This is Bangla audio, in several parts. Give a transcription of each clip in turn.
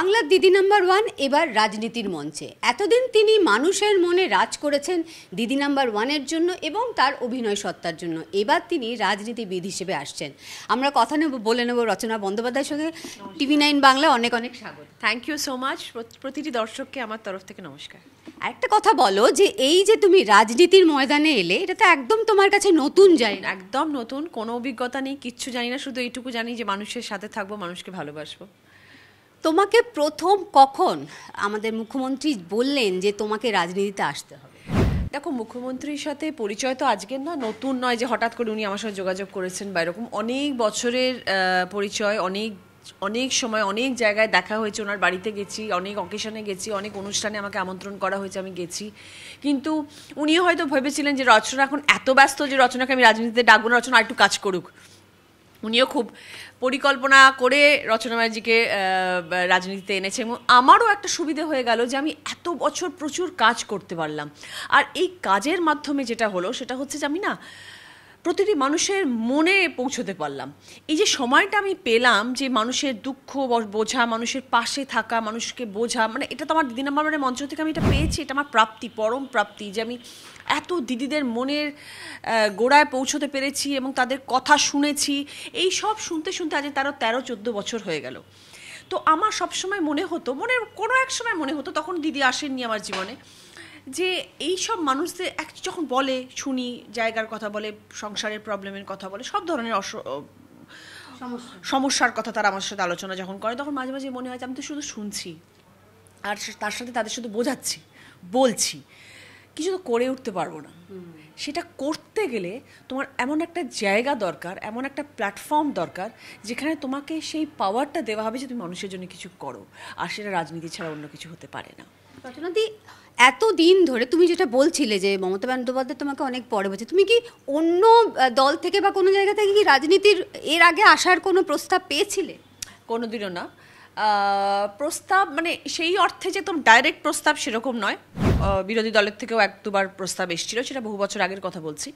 বাংলার দিদি নাম্বার ওয়ান এবার রাজনীতির মঞ্চে। এতদিন তিনি মানুষের মনে রাজ করেছেন দিদি নাম্বার ওয়ানের জন্য এবং তার অভিনয় সত্তার জন্য। এবার তিনি রাজনীতিবিদ হিসেবে আসছেন। আমরা কথা বলে নেব রচনা বন্দ্যোপাধ্যায়ের সঙ্গে। TV9 বাংলা অনেক অনেক স্বাগত। Thank you so much. প্রতিটি দর্শককে আমার তরফ থেকে নমস্কার। একটা কথা বলো, যে এই যে তুমি রাজনীতির ময়দানে এলে, এটা তো একদম তোমার কাছে নতুন জায়গা। একদম নতুন, কোনো অভিজ্ঞতা নেই, কিচ্ছু জানি না, শুধু এইটুকু জানি যে মানুষের সাথে থাকবো, মানুষকে ভালোবাসবো। তোমাকে প্রথম কখন আমাদের মুখ্যমন্ত্রী বললেন যে তোমাকে রাজনীতিতে আসতে হবে? দেখো, মুখ্যমন্ত্রীর সাথে পরিচয় তো আজকের না, নতুন নয় যে হঠাৎ করে উনি আমার সাথে যোগাযোগ করেছেন বা এরকম। অনেক বছরের পরিচয়, অনেক সময় অনেক জায়গায় দেখা হয়েছে, ওনার বাড়িতে গেছি, অনেক অকেশনে গেছি, অনেক অনুষ্ঠানে আমাকে আমন্ত্রণ করা হয়েছে, আমি গেছি। কিন্তু উনিও হয়তো ভেবেছিলেন যে রচনা এখন এত ব্যস্ত যে রচনাকে আমি রাজনীতিতে ডাকবো না, রচনা একটু কাজ করুক। উনিও খুব পরিকল্পনা করে রচনা ব্যানার্জিকে রাজনীতিতে এনেছে এবং আমারও একটা সুবিধে হয়ে গেল যে আমি এত বছর প্রচুর কাজ করতে পারলাম। আর এই কাজের মাধ্যমে যেটা হলো সেটা হচ্ছে যে আমি না প্রতিটি মানুষের মনে পৌঁছতে পারলাম। এই যে সময়টা আমি পেলাম যে মানুষের দুঃখ বোঝা, মানুষের পাশে থাকা, মানুষকে বোঝা, মানে এটা তো আমার দিদি নাম্বার ওয়ানের মঞ্চ থেকে আমি এটা পেয়েছি। এটা আমার প্রাপ্তি, পরম প্রাপ্তি, যে আমি এত দিদিদের মনের গোড়ায় পৌঁছতে পেরেছি এবং তাদের কথা শুনেছি। এই সব শুনতে শুনতে আজ তারও 13-14 বছর হয়ে গেল। তো আমার সবসময় মনে হতো, কোনো এক সময় মনে হতো, তখন দিদি আসেননি আমার জীবনে, যে এই সব মানুষদের যখন বলে, শুনি, জায়গার কথা বলে, সংসারের প্রবলেমের কথা বলে, সব ধরনের সমস্যার কথা তারা আমার সাথে আলোচনা যখন করে, তখন মাঝে মাঝে মনে হয় যে আমি তো শুধু শুনছি আর তার সাথে তাদের শুধু বোঝাচ্ছি, বলছি, কিছু তো করে উঠতে পারবো না। সেটা করতে গেলে তোমার এমন একটা জায়গা দরকার, এমন একটা প্ল্যাটফর্ম দরকার যেখানে তোমাকে সেই পাওয়ারটা দেওয়া হবে যে তুমি মানুষের জন্য কিছু করো। আর সেটা রাজনীতি ছাড়া অন্য কিছু হতে পারে না। রচনাদি, এতদিন ধরে তুমি যেটা বলছিলে যে মমতা বন্দ্যোপাধ্যায় তোমাকে অনেক পরে বলছে, তুমি কি অন্য দল থেকে বা কোনো জায়গা থেকে কি রাজনীতির এর আগে আসার কোনো প্রস্তাব পেয়েছিলে? কোনোদিনও না। প্রস্তাব মানে সেই অর্থে যে তোমার ডাইরেক্ট প্রস্তাব সেরকম নয়। বিরোধী দলের থেকেও 1-2 বার প্রস্তাব এসেছিল, সেটা বহু বছর আগের কথা বলছি।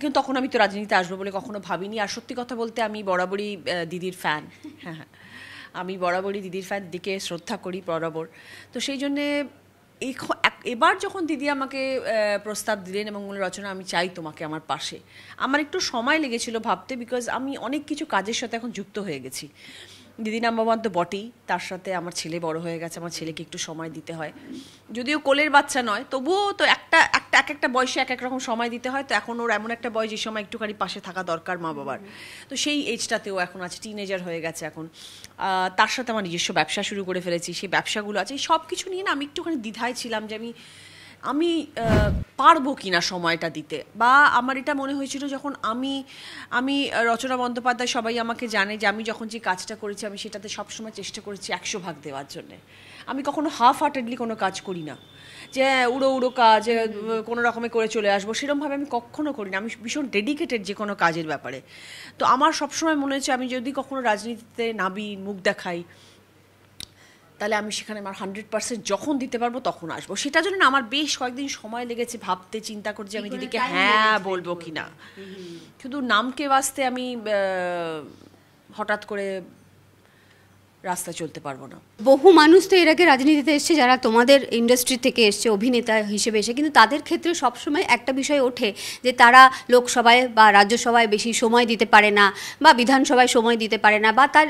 কিন্তু তখন আমি তো রাজনীতিতে আসবো বলে কখনো ভাবিনি। আর সত্যি কথা বলতে আমি বরাবরই দিদির ফ্যান। হ্যাঁ, আমি বরাবরই দিদির ফ্যান, দিদিকে শ্রদ্ধা করি বরাবর। তো সেই জন্যে এবার যখন দিদি আমাকে প্রস্তাব দিলেন এবং রচনা আমি চাই তোমাকে আমার পাশে, আমার একটু সময় লেগেছিল ভাবতে, বিকজ আমি অনেক কিছু কাজের সাথে এখন যুক্ত হয়ে গেছি। দিদি নাম্বার ওয়ান তো বটেই, তার সাথে আমার ছেলে বড় হয়ে গেছে, আমার ছেলেকে একটু সময় দিতে হয়। যদিও কোলের বাচ্চা নয়, তবুও তো একটা বয়সে এক রকম সময় দিতে হয়। তো এখন ওর এমন একটা বয়স যে সময় একটুখানি পাশে থাকা দরকার মা বাবার। তো সেই এজটাতেও এখন আছে, টিনেজার হয়ে গেছে এখন। তার সাথে আমার নিজস্ব ব্যবসা শুরু করে ফেলেছি, সেই ব্যবসাগুলো আছে। সব কিছু নিয়ে না আমি একটুখানি দ্বিধায় ছিলাম যে আমি পারবো কিনা সময়টা দিতে। বা আমার এটা মনে হয়েছিল যখন আমি রচনা বন্দ্যোপাধ্যায়, সবাই আমাকে জানে যে আমি যখন যে কাজটা করেছি আমি সেটাতে সবসময় চেষ্টা করেছি 100 ভাগ দেওয়ার জন্যে। আমি কখনো হাফ হার্টেডলি কোনো কাজ করি না, যে উড়ো কাজ কোনো রকমে করে চলে আসবো, সেরকমভাবে আমি কখনো করি না। আমি ভীষণ ডেডিকেটেড যে কোনো কাজের ব্যাপারে। তো আমার সবসময় মনে হয়েছে আমি যদি কখনো রাজনীতিতে নামি, মুখ দেখাই, তাহলে আমি সেখানে আমার 100% যখন দিতে পারবো তখন আসবো। সেটার জন্য আমার বেশ কয়েকদিন সময় লেগেছে ভাবতে, চিন্তা করছি আমি দিদিকে হ্যাঁ বলবো কিনা। শুধু নামকে বাঁচতে আমি হঠাৎ করে রাস্তায় চলতে পারবো না। বহু মানুষ তো এর আগে রাজনীতিতে এসছে যারা তোমাদের ইন্ডাস্ট্রি থেকে এসছে অভিনেতা হিসেবে এসে, কিন্তু তাদের ক্ষেত্রে সবসময় একটা বিষয় ওঠে যে তারা লোকসভায় বা রাজ্যসভায় বেশি সময় দিতে পারে না, বা বিধানসভায় সময় দিতে পারে না, বা তার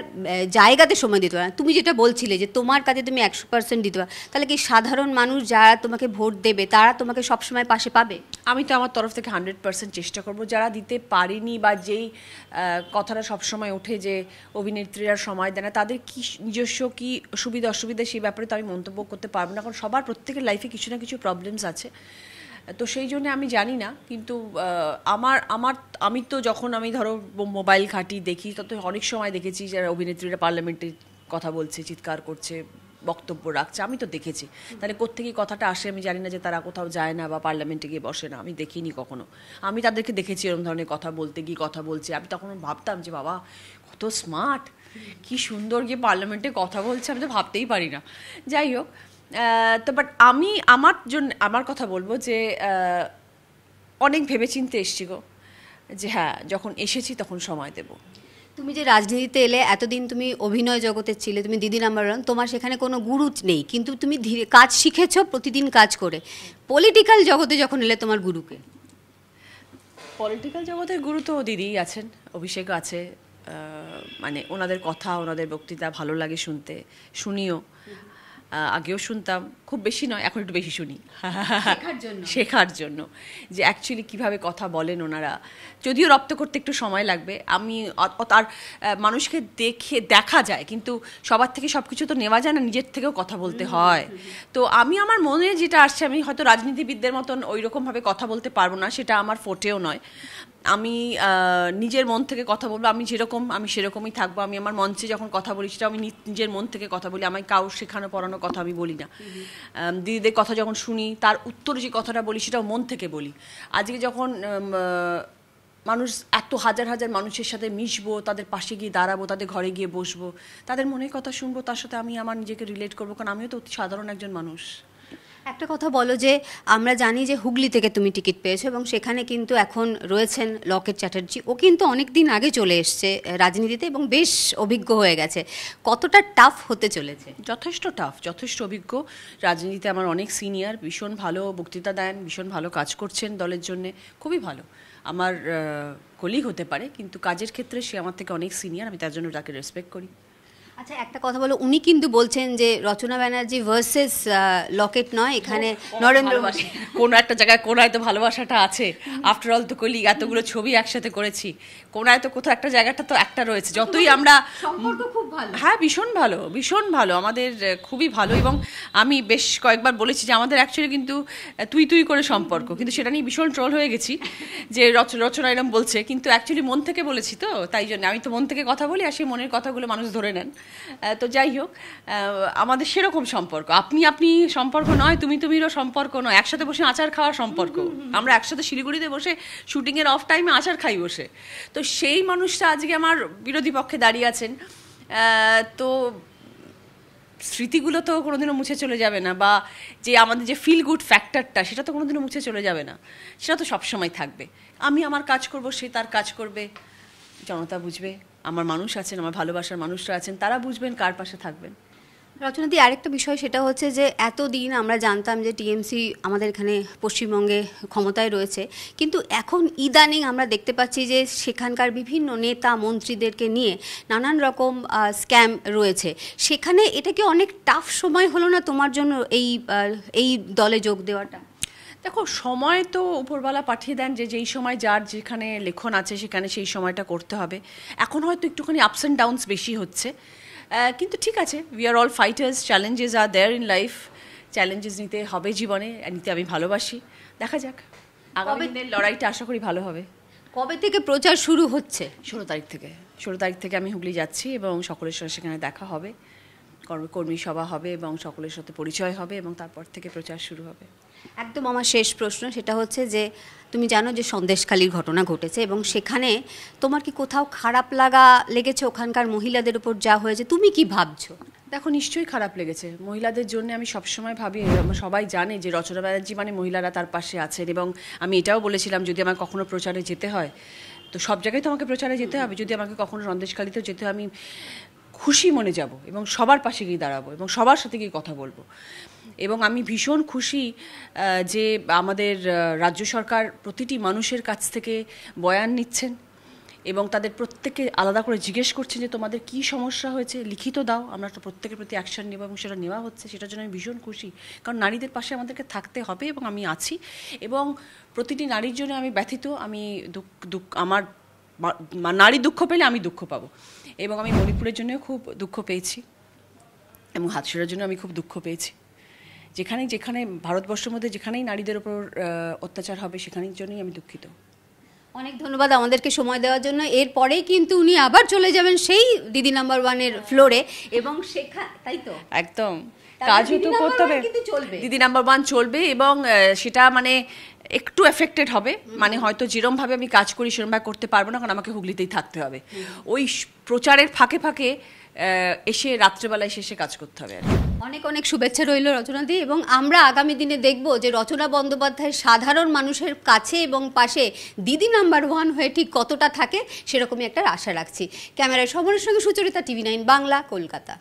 জায়গাতে সময় দিতে পারে না। তুমি যেটা বলছিলে যে তোমার কাছে তুমি 100% দিতে পারো, তাহলে কি সাধারণ মানুষ যারা তোমাকে ভোট দেবে তারা তোমাকে সবসময় পাশে পাবে? আমি তো আমার তরফ থেকে 100% চেষ্টা করব। যারা দিতে পারেনি বা যেই কথাটা সবসময় ওঠে যে অভিনেত্রীরা সময় দেয় না, তাদের কি নিজস্ব কি সুবিধা অসুবিধা সেই ব্যাপারে তো আমি মন্তব্য করতে পারবো না, কারণ সবার প্রত্যেকের লাইফে কিছু না কিছু প্রবলেমস আছে। তো সেই জন্য আমি জানি না। কিন্তু আমি তো যখন আমি ধরো মোবাইল ঘাঁটি, দেখি, তত অনেক সময় দেখেছি যারা অভিনেত্রীরা পার্লামেন্টে কথা বলছে, চিৎকার করছে, বক্তব্য রাখছে, আমি তো দেখেছি। তাহলে কোত্থেকে কথাটা আসে আমি জানি না যে তারা কোথাও যায় না বা পার্লামেন্টে গিয়ে বসে না, আমি দেখিনি কখনো। আমি তাদেরকে দেখেছি এরকম ধরনের কথা বলতে গিয়ে কথা বলছে। আমি তখন ভাবতাম যে বাবা কত স্মার্ট, কি সুন্দর গিয়ে পার্লামেন্টে কথা বলছে, আমি তো ভাবতেই পারি না। যাই হোক, তো বাট আমি আমার কথা বলবো যে অনেক ভেবেচিন্তে এসছি গো, যে হ্যাঁ যখন এসেছি তখন সময় দেব। তুমি যে রাজনীতিতে এলে, এতদিন তুমি অভিনয় জগতে ছিলে, তুমি দিদি নাম্বার ওয়ান, তোমার সেখানে কোনো গুরু নেই, কিন্তু তুমি ধীরে কাজ শিখেছো প্রতিদিন কাজ করে। পলিটিক্যাল জগতে যখন এলে তোমার গুরুকে? পলিটিক্যাল জগতের গুরু তো দিদিই আছেন, অভিষেক আছে। মানে ওনাদের কথা, ওনাদের বক্তৃতা ভালো লাগে শুনতে, শুনিও। আগেও শুনতাম, খুব বেশি নয়, এখন একটু বেশি শুনি শেখার জন্য যে অ্যাকচুয়ালি কীভাবে কথা বলেন ওনারা। যদিও রপ্ত করতে একটু সময় লাগবে, আমি তার মানুষকে দেখা যায়, কিন্তু সবার থেকে সব কিছু তো নেওয়া যায় না, নিজের থেকেও কথা বলতে হয়। তো আমি আমার মনে যেটা আসছে, আমি হয়তো রাজনীতিবিদদের মতন ওই রকমভাবে কথা বলতে পারবো না, সেটা আমার ফোটেও নয়। আমি নিজের মন থেকে কথা বলবো, আমি যেরকম আমি সেরকমই থাকবো। আমি আমার মঞ্চে যখন কথা বলি সেটা আমি নিজের মন থেকে কথা বলি, আমায় কাউ শেখানো পড়ানো কথা আমি বলি না। দিদিদের কথা যখন শুনি তার উত্তর যে কথাটা বলি সেটাও মন থেকে বলি। আজকে যখন মানুষ এত হাজার হাজার মানুষের সাথে মিশবো, তাদের পাশে গিয়ে দাঁড়াবো, তাদের ঘরে গিয়ে বসবো, তাদের মনের কথা শুনবো, তার সাথে আমি আমার নিজেকে রিলেট করবো, কারণ আমিও তো অতি সাধারণ একজন মানুষ। একটা কথা বলো, যে আমরা জানি যে হুগলি থেকে তুমি টিকিট পেয়েছো এবং সেখানে কিন্তু এখন রয়েছেন লকেট চ্যাটার্জি, ও কিন্তু অনেক দিন আগে চলে এসছে রাজনীতিতে এবং বেশ অভিজ্ঞ হয়ে গেছে। কতটা টাফ হতে চলেছে? যথেষ্ট টাফ, যথেষ্ট অভিজ্ঞ। রাজনীতিতে আমার অনেক সিনিয়র, ভীষণ ভালো বক্তৃতা দেন, ভীষণ ভালো কাজ করছেন দলের জন্যে, খুবই ভালো। আমার কলিগ হতে পারে, কিন্তু কাজের ক্ষেত্রে সে আমার থেকে অনেক সিনিয়র, আমি তার জন্য তাকে রেসপেক্ট করি। আচ্ছা, একটা কথা বলো, উনি কিন্তু বলছেন যে রচনা ব্যানার্জি ভার্সেস লকেট নয়, এখানে নরেন্দ্র মোদী। কোনো একটা জায়গায় কোনায় তো ভালোবাসাটা আছে, আফটার অল তো কলিগ, এতগুলো ছবি একসাথে করেছি, কোনায় তো কোথাও একটা জায়গাটা তো একটা রয়েছে। যতই আমরা খুব ভালো, হ্যাঁ ভীষণ ভালো, ভীষণ ভালো, আমাদের খুবই ভালো। এবং আমি বেশ কয়েকবার বলেছি যে আমাদের অ্যাকচুয়ালি কিন্তু তুই তুই করে সম্পর্ক, কিন্তু সেটা নিয়ে ভীষণ ট্রোল হয়ে গেছি যে রচনা এরম বলছে, কিন্তু অ্যাকচুয়ালি মন থেকে বলেছি। তো তাই জন্য আমি তো মন থেকে কথা বলি, আর সেই মনের কথাগুলো মানুষ ধরে নেন। তো যাই হোক, আমাদের সেরকম সম্পর্ক, আপনি আপনি সম্পর্ক নয়, তুমি তুমিরও সম্পর্ক নয়, একসাথে বসে আচার খাওয়ার সম্পর্ক। আমরা একসাথে শিলিগুড়িতে বসে শুটিংয়ের অফ টাইমে আচার খাই বসে। তো সেই মানুষটা আজকে আমার বিরোধী পক্ষে দাঁড়িয়ে আছেন। তো স্মৃতিগুলো তো কোনোদিনও মুছে চলে যাবে না, বা যে আমাদের যে ফিল গুড ফ্যাক্টরটা, সেটা তো কোনোদিনও মুছে চলে যাবে না, সেটা তো সবসময় থাকবে। আমি আমার কাজ করব, সে তার কাজ করবে, জনতা বুঝবে, আমার মানুষ আছেন, আমার ভালোবাসার মানুষরা আছেন, তারা বুঝবেন কার পাশে থাকবেন। রচনাদি, আরেকটা বিষয় সেটা হচ্ছে যে এতদিন আমরা জানতাম যে টিএমসি আমাদের এখানে পশ্চিমবঙ্গে ক্ষমতায় রয়েছে, কিন্তু এখন ইদানিং আমরা দেখতে পাচ্ছি যে সেখানকার বিভিন্ন নেতা মন্ত্রীদেরকে নিয়ে নানান রকম স্ক্যাম রয়েছে। সেখানে এটা কি অনেক টাফ সময় হলো না তোমার জন্য এই দলে যোগ দেওয়াটা? দেখো, সময় তো উপরওয়ালা পাঠিয়ে দেন, যে যেই সময় যার যেখানে লেখন আছে সেখানে সেই সময়টা করতে হবে। এখন হয়তো একটুখানি আপস অ্যান্ড ডাউনস বেশি হচ্ছে, কিন্তু ঠিক আছে, we are all fighters, challenges are there in life. Challenges নিতে হবে জীবনে, নিতে আমি ভালোবাসি। দেখা যাক, আগামী দিনের লড়াইটা আশা করি ভালো হবে। কবে থেকে প্রচার শুরু হচ্ছে? 16 তারিখ থেকে। 16 তারিখ থেকে আমি হুগলি যাচ্ছি এবং সকলের সাথে সেখানে দেখা হবে, কর্মী সভা হবে এবং সকলের সাথে পরিচয় হবে, এবং তারপর থেকে প্রচার শুরু হবে। একদম আমার শেষ প্রশ্ন সেটা হচ্ছে যে তুমি জানো যে সন্দেশখালির ঘটনা ঘটেছে, এবং সেখানে তোমার কি কোথাও খারাপ লেগেছে ওখানকার মহিলাদের উপর যা হয়েছে? তুমি কি ভাবছো? দেখো, নিশ্চয়ই খারাপ লেগেছে মহিলাদের জন্য। আমি সবসময় ভাবি, সবাই জানে যে রচনা ব্যানার্জি মানে মহিলারা তার পাশে আছেন, এবং আমি এটাও বলেছিলাম যদি আমার কখনো প্রচারে যেতে হয়, তো সব জায়গায় তো আমাকে প্রচারে যেতে হবে, যদি আমাকে কখনো সন্দেশখালিতেও যেতে হয়, আমি খুশি মনে যাব এবং সবার পাশে গিয়ে দাঁড়াবো এবং সবার সাথে গিয়ে কথা বলবো। এবং আমি ভীষণ খুশি যে আমাদের রাজ্য সরকার প্রতিটি মানুষের কাছ থেকে বয়ান নিচ্ছেন এবং তাদের প্রত্যেককে আলাদা করে জিজ্ঞেস করছেন যে তোমাদের কি সমস্যা হয়েছে, লিখিত দাও, আমরা তো প্রত্যেকের প্রতি অ্যাকশন নেব, এবং সেটা নেওয়া হচ্ছে। সেটার জন্য আমি ভীষণ খুশি, কারণ নারীদের পাশে আমাদেরকে থাকতে হবে এবং আমি আছি, এবং প্রতিটি নারীর জন্য আমি ব্যথিত। আমি আমার নারী দুঃখ পেলে আমি দুঃখ পাবো, এবং আমি মণিপুরের জন্যও খুব দুঃখ পেয়েছি এবং হাতশিরার জন্য আমি খুব দুঃখ পেয়েছি। যেখানে ভারতবর্ষের মধ্যে যেখানেই নারীদের উপর অত্যাচার হবে সেখানের জন্যই আমি দুঃখিত। অনেক ধন্যবাদ আমাদেরকে সময় দেওয়ার জন্য। এরপরেই কিন্তু উনি আবার চলে যাবেন সেই দিদি নাম্বার ওয়ানের ফ্লোরে, এবং তাই তো একদম কাজও তো করতে হবে। দিদি নাম্বার ওয়ান চলবে, এবং সেটা মানে একটু এফেক্টেড হবে, মানে হয়তো যেরমভাবে আমি কাজ করি সেরমভাবে করতে পারবো না, কারণ আমাকে হুগলিতেই থাকতে হবে। ওই প্রচারের ফাঁকে ফাঁকে এসে রাত্রেবেলায় এসে কাজ করতে হবে আর কি। অনেক অনেক শুভেচ্ছা রইল রচনাদি, এবং আমরা আগামী দিনে দেখব যে রচনা বন্দ্যোপাধ্যায় সাধারণ মানুষের কাছে এবং পাশে দিদি নাম্বার 1 হয়ে ঠিক কতটা থাকে সেরকমই একটা আশা রাখছি। ক্যামেরায় সমরের সঙ্গে সুচরিতা, TV9 বাংলা, কলকাতা।